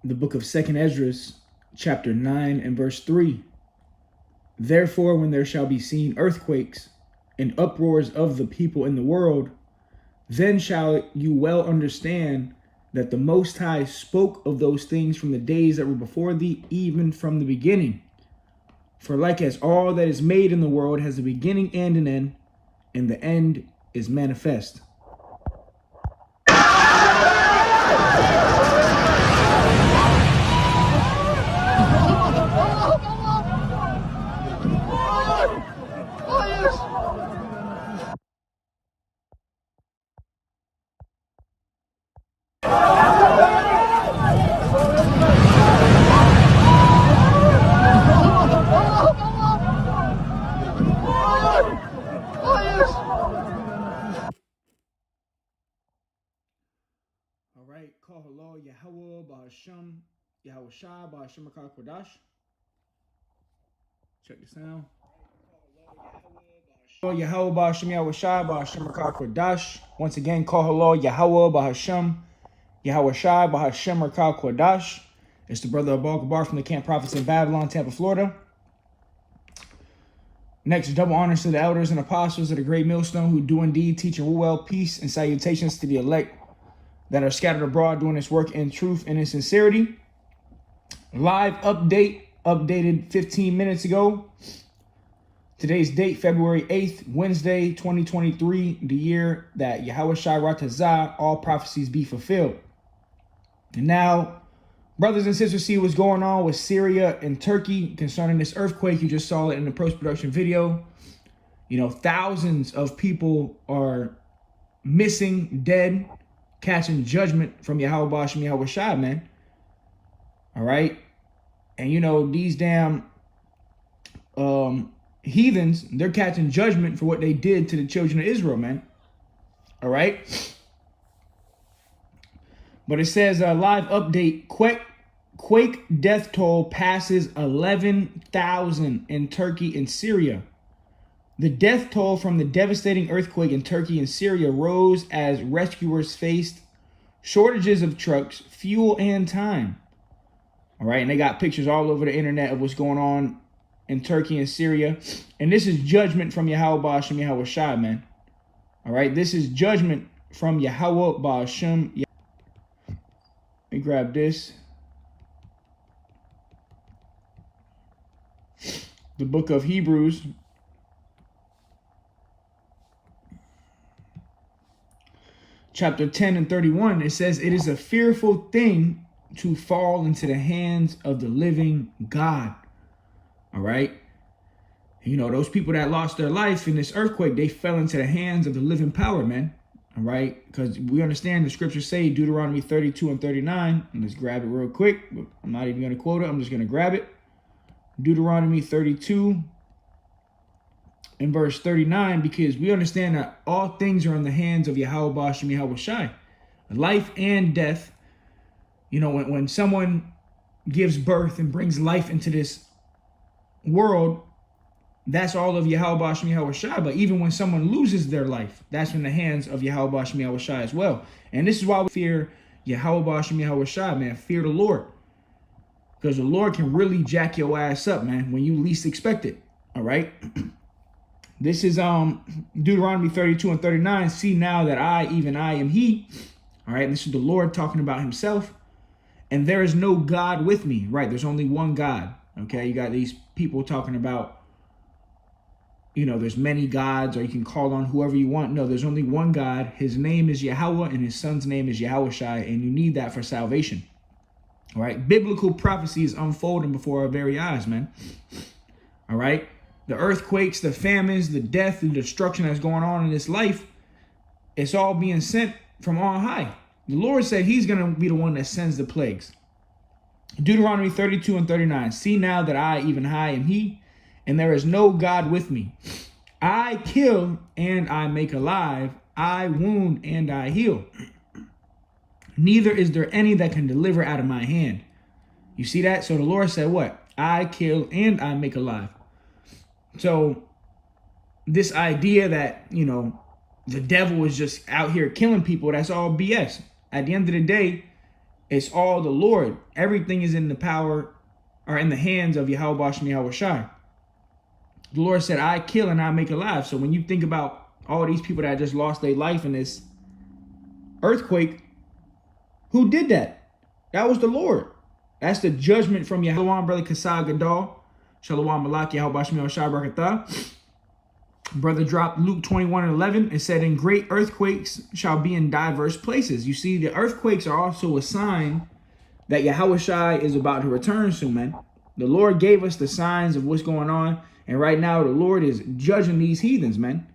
the book of 2nd Esdras, chapter 9 and verse 3. Therefore, when there shall be seen earthquakes and uproars of the people in the world, then shall you well understand that the Most High spoke of those things from the days that were before thee, even from the beginning. For like as all that is made in the world has a beginning and an end, and the end is manifest. All right, call hello, Yahweh, Bahasham, Yahweh Shai, Bahasham Kodash. Check the sound. Yahweh, Bahasham, Yahweh Shai, Bahasham Kodash. Once again, call hello, Yahweh, Bahasham, Yahweh Shai, Bahasham Kodash. It's the brother of Balkabar from the Camp Prophets in Babylon, Tampa, Florida. Next, double honors to the elders and apostles of the great millstone who do indeed teach and rule well. Peace and salutations to the elect that are scattered abroad doing this work in truth and in sincerity. Live update, updated 15 minutes ago. Today's date, February 8th, Wednesday, 2023, the year that Yahweh Shai Ratazah, all prophecies be fulfilled. And now, brothers and sisters, see what's going on with Syria and Turkey concerning this earthquake. You just saw it in the post-production video. You know, thousands of people are missing, dead, catching judgment from Yahweh Bashem, Yahweh Shai, man. All right. And, you know, these damn heathens, they're catching judgment for what they did to the children of Israel, man. All right. But it says live update, quake death toll passes 11,000 in Turkey and Syria. The death toll from the devastating earthquake in Turkey and Syria rose as rescuers faced shortages of trucks, fuel, and time. All right, and they got pictures all over the internet of what's going on in Turkey and Syria. And this is judgment from Yahweh Ba'ashem Yahweh Shai, man. All right, this is judgment from Yahweh Ba'ashem. Let me grab this. The book of Hebrews, chapter 10 and 31, it says, it is a fearful thing to fall into the hands of the living God. All right. You know, those people that lost their life in this earthquake, they fell into the hands of the living power, man. All right. Because we understand the scriptures say Deuteronomy 32 and 39. And let's grab it real quick. I'm not even going to quote it. I'm just going to grab it. Deuteronomy 32 in verse 39, because we understand that all things are in the hands of Yahweh Ba'ashem Yahweh Shai. Life and death. You know, when someone gives birth and brings life into this world, that's all of Yahweh Ba'ashem Yahweh Shai. But even when someone loses their life, that's in the hands of Yahweh Ba'ashem Yahweh Shai as well. And this is why we fear Yahweh Ba'ashem Yahweh Shai, man. Fear the Lord. Because the Lord can really jack your ass up, man, when you least expect it. All right. This is Deuteronomy 32 and 39. See now that I, even I, am he. All right. This is the Lord talking about himself. And there is no God with me. Right. There's only one God. Okay. You got these people talking about, you know, there's many gods, or you can call on whoever you want. No, there's only one God. His name is Yahweh, and his son's name is Yahweh Shai. And you need that for salvation. All right. Biblical prophecy is unfolding before our very eyes, man. All right. The earthquakes, the famines, the death, and destruction that's going on in this life, it's all being sent from on high. The Lord said he's going to be the one that sends the plagues. Deuteronomy 32 and 39. See now that I, even I, am he, and there is no God with me. I kill and I make alive. I wound and I heal. Neither is there any that can deliver out of my hand. You see that? So the Lord said what? I kill and I make alive. So this idea that, you know, the devil is just out here killing people, that's all BS. At the end of the day, It's all the Lord. Everything is in the power or in the hands of Yahweh Bashem Yahweh Shai. The Lord said, I kill and I make alive. So when you think about all these people that just lost their life in this earthquake, who did that? That was the Lord. That's the judgment from Yahweh. Shalom, brother Kasai Gadal. Shalom, Malak, Yahweh Bashem Yahweh Shai Barakatah. Brother dropped Luke 21:11. It said, and great earthquakes shall be in diverse places. You see, the earthquakes are also a sign that Yahweh Shai is about to return soon, man. The Lord gave us the signs of what's going on. And right now, the Lord is judging these heathens, man.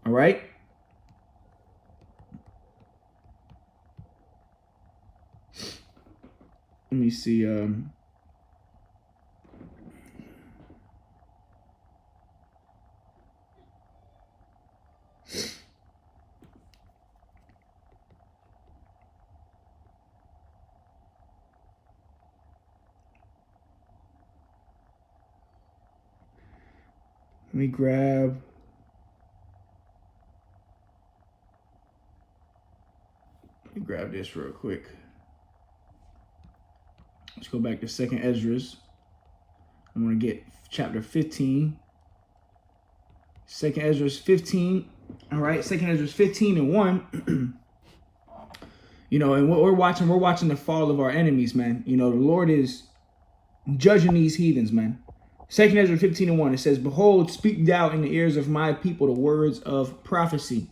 All right? Let me see. Let me grab this real quick. Let's go back to 2nd Esdras. I want to get chapter 15. 2nd Esdras 15. All right, 2nd Esdras 15:1. You know, and what we're watching the fall of our enemies, man. You know, the Lord is judging these heathens, man. 2nd Ezra 15:1, it says, behold, speak thou in the ears of my people the words of prophecy.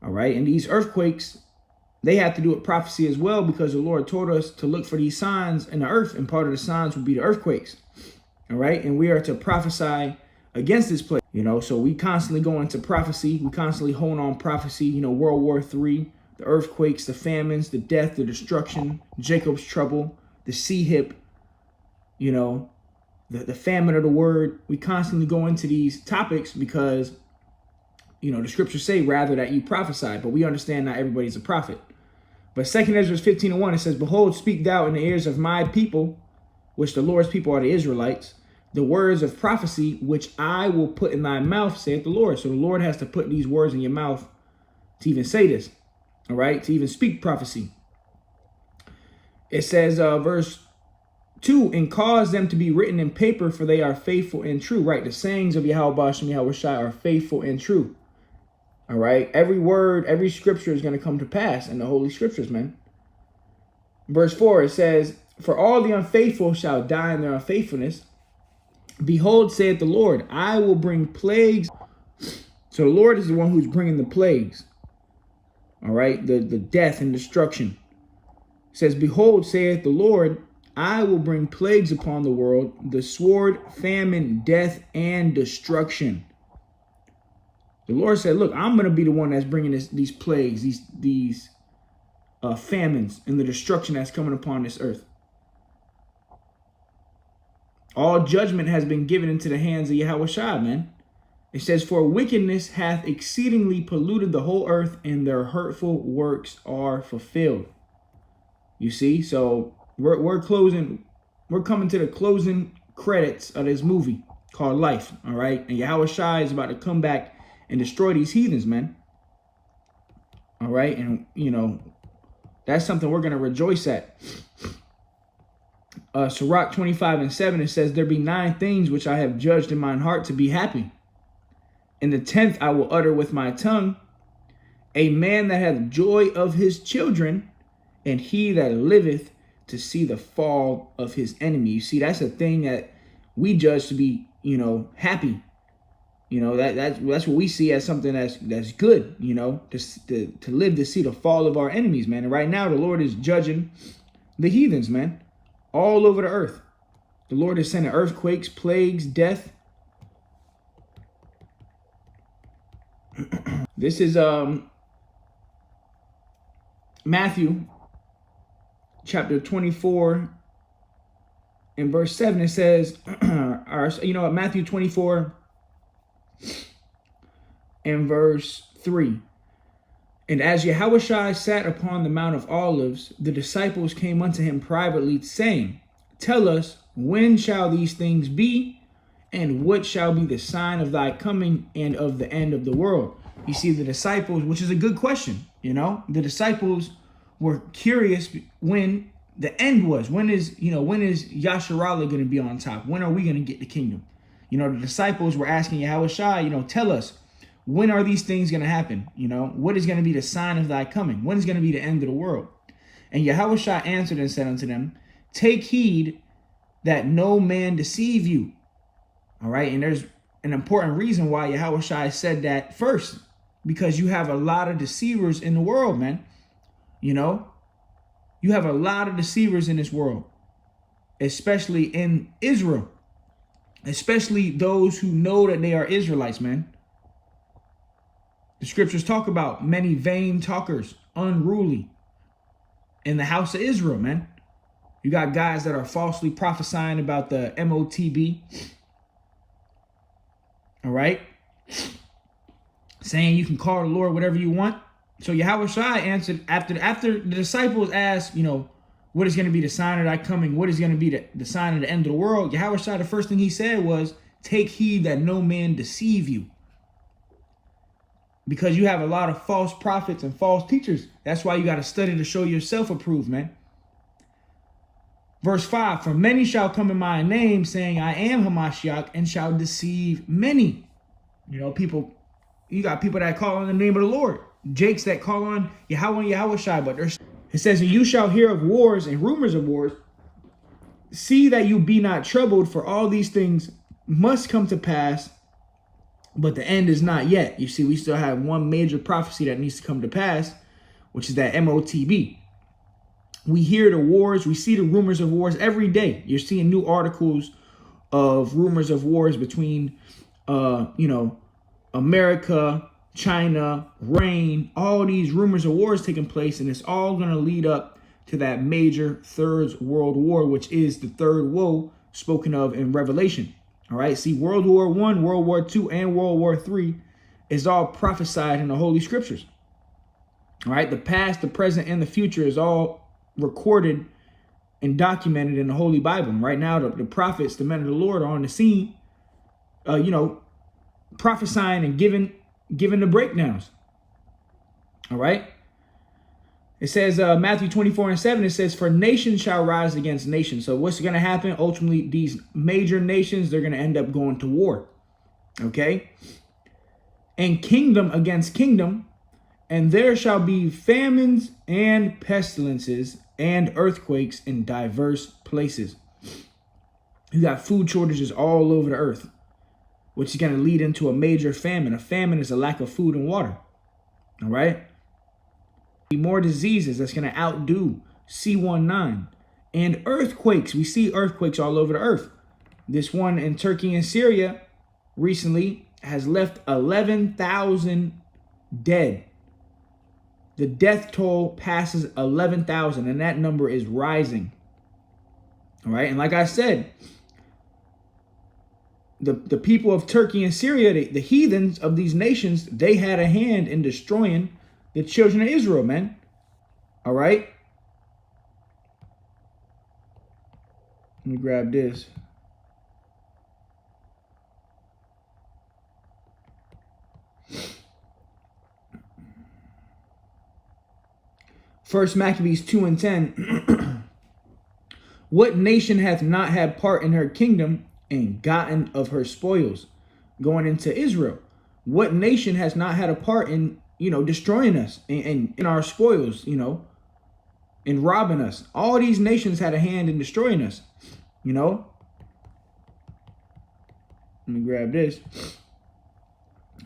All right. And these earthquakes, they have to do with prophecy as well, because the Lord told us to look for these signs in the earth. And part of the signs would be the earthquakes. All right. And we are to prophesy against this place, you know, so we constantly go into prophecy. We constantly hone on prophecy, you know, World War III, the earthquakes, the famines, the death, the destruction, Jacob's trouble, the sea hip, you know, the famine of the word. We constantly go into these topics because, you know, the scriptures say rather that you prophesy, but we understand not everybody's a prophet. But 2nd Ezra 15:1, it says, behold, speak thou in the ears of my people, which the Lord's people are the Israelites, the words of prophecy, which I will put in thy mouth, saith the Lord. So the Lord has to put these words in your mouth to even say this, all right, to even speak prophecy. It says, verse 2, and cause them to be written in paper, for they are faithful and true. Right, the sayings of Yahweh Bashem Yahweh Shai are faithful and true. All right, every word, every scripture is going to come to pass in the Holy Scriptures, man. Verse 4, it says, for all the unfaithful shall die in their unfaithfulness. Behold, saith the Lord, I will bring plagues. So the Lord is the one who's bringing the plagues. All right, the death and destruction. It says, behold, saith the Lord, I will bring plagues upon the world, the sword, famine, death, and destruction. The Lord said, look, I'm going to be the one that's bringing these plagues, these famines, and the destruction that's coming upon this earth. All judgment has been given into the hands of Yahweh Shai, man. It says, for wickedness hath exceedingly polluted the whole earth, and their hurtful works are fulfilled. You see, so we're coming to the closing credits of this movie called Life, all right? And Yahweh Shai is about to come back and destroy these heathens, man. All right, and, you know, that's something we're going to rejoice at. Sirach 25:7, it says, there be 9 things which I have judged in mine heart to be happy. And the 10th I will utter with my tongue, a man that hath joy of his children, and he that liveth to see the fall of his enemy. You see, that's a thing that we judge to be, you know, happy. You know, that's what we see as something that's good, you know, to live to see the fall of our enemies, man. And right now, the Lord is judging the heathens, man, all over the earth. The Lord is sending earthquakes, plagues, death. This is Matthew chapter 24 and verse 7. It says, you know, Matthew 24 and verse 3. And as Yahushua sat upon the Mount of Olives, the disciples came unto him privately, saying, tell us, when shall these things be? And what shall be the sign of thy coming and of the end of the world? You see, the disciples, which is a good question, you know, the disciples were curious when the end was. When is Yasharallah going to be on top? When are we going to get the kingdom? The disciples were asking Yahushua, tell us, when are these things going to happen? What is going to be the sign of thy coming? When is going to be the end of the world? And Yahushua answered and said unto them, take heed that no man deceive you. All right. And there's an important reason why Yahushua said that first, because you have a lot of deceivers in the world, man. You have a lot of deceivers in this world, especially in Israel, especially those who know that they are Israelites, man. The scriptures talk about many vain talkers, unruly in the house of Israel, man. You got guys that are falsely prophesying about the MOTB. All right. Saying you can call the Lord whatever you want. So Yahushua answered after the disciples asked, what is going to be the sign of thy coming? What is going to be the sign of the end of the world? Yahushua, the first thing he said was, take heed that no man deceive you. Because you have a lot of false prophets and false teachers. That's why you got to study to show yourself approved, man. Verse 5, for many shall come in my name, saying, I am Hamashiach, and shall deceive many. You got people that call on the name of the Lord. Jakes that call on Yahweh and Yahushua. But it says, and you shall hear of wars and rumors of wars. See that you be not troubled, for all these things must come to pass, but the end is not yet. You see, we still have one major prophecy that needs to come to pass, which is that MOTB. We hear the wars, we see the rumors of wars every day. You're seeing new articles of rumors of wars between, America, China, Iran, all these rumors of wars taking place, and it's all going to lead up to that major third world war, which is the third woe spoken of in Revelation. All right. See, World War I, World War II, and World War III is all prophesied in the Holy Scriptures. All right. The past, the present, and the future is all recorded and documented in the Holy Bible. And right now, the prophets, the men of the Lord, are on the scene, prophesying and giving the breakdowns. All right. It says, Matthew 24:7, it says, for nation shall rise against nation. So what's going to happen? Ultimately, these major nations, they're going to end up going to war. Okay. And kingdom against kingdom. And there shall be famines and pestilences and earthquakes in diverse places. You got food shortages all over the earth, which is going to lead into a major famine. A famine is a lack of food and water. All right. More diseases that's going to outdo C19. And earthquakes. We see earthquakes all over the earth. This one in Turkey and Syria recently has left 11,000 dead. The death toll passes 11,000, and that number is rising. All right. And like I said, the people of Turkey and Syria, the heathens of these nations, they had a hand in destroying the children of Israel, man. All right. Let me grab this. First Maccabees 2:10. What nation hath not had part in her kingdom and gotten of her spoils? Going into Israel. What nation has not had a part in, destroying us and in our spoils, and robbing us? All these nations had a hand in destroying us, Let me grab this.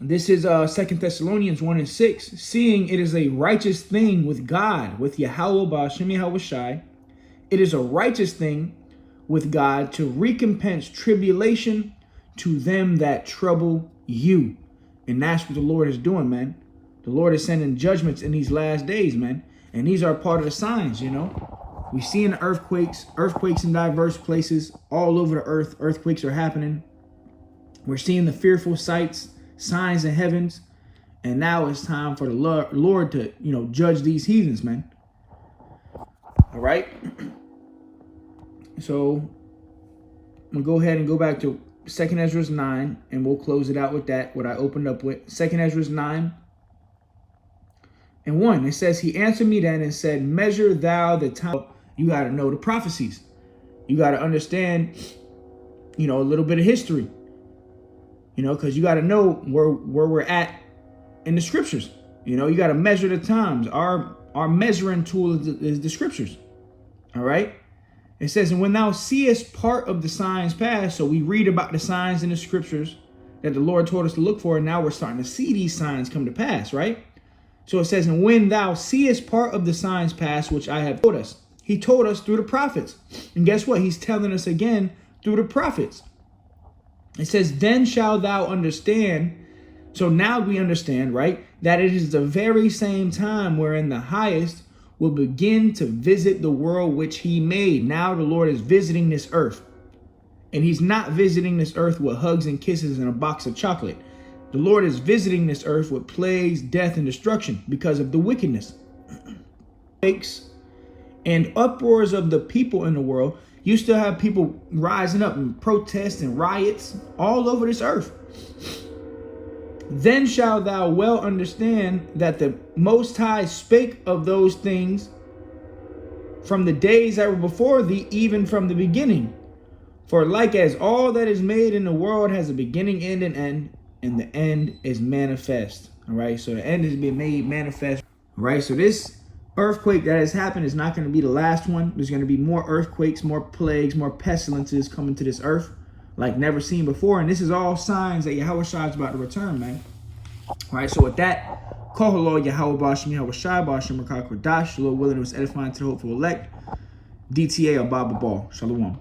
This is 2 Thessalonians 1:6. Seeing it is a righteous thing with God, with Yahweh Ba'ashem Yahushai, it is a righteous thing with God to recompense tribulation to them that trouble you. And that's what the Lord is doing, man. The Lord is sending judgments in these last days, man. And these are part of the signs, We see in earthquakes in diverse places all over the earth. Earthquakes are happening. We're seeing the fearful sights, signs in heavens. And now it's time for the Lord to, judge these heathens, man. All right. So I'm going to go ahead and go back to 2nd Ezra 9, and we'll close it out with that, what I opened up with. 2nd Ezra 9, and 1. It says, he answered me then and said, measure thou the time. You got to know the prophecies. You got to understand, a little bit of history, because you got to know where we're at in the scriptures. You got to measure the times. Our measuring tool is the scriptures. All right. It says, and when thou seest part of the signs pass, so we read about the signs in the scriptures that the Lord told us to look for, and now we're starting to see these signs come to pass, right? So it says, and when thou seest part of the signs pass, which I have told us. He told us through the prophets. And guess what? He's telling us again through the prophets. It says, then shalt thou understand. So now we understand, right, that it is the very same time wherein the highest will begin to visit the world which he made. Now the Lord is visiting this earth. And he's not visiting this earth with hugs and kisses and a box of chocolate. The Lord is visiting this earth with plagues, death, and destruction because of the wickedness. And uproars of the people in the world. You still have people rising up and protests and riots all over this earth. Then shalt thou well understand that the Most High spake of those things from the days that were before thee, even from the beginning. For like as all that is made in the world has a beginning, end, and the end is manifest. All right, so the end has been made manifest. All right, so this earthquake that has happened is not going to be the last one. There's going to be more earthquakes, more plagues, more pestilences coming to this earth like never seen before. And this is all signs that Yahweh Shai is about to return, man. All right, so with that, call hello, Yahweh Bashim, Yahweh Shai, Bashim, Rakak, Radash, Lord willing, it was edifying to the hopeful elect. DTA or Baba Ball. Shalom.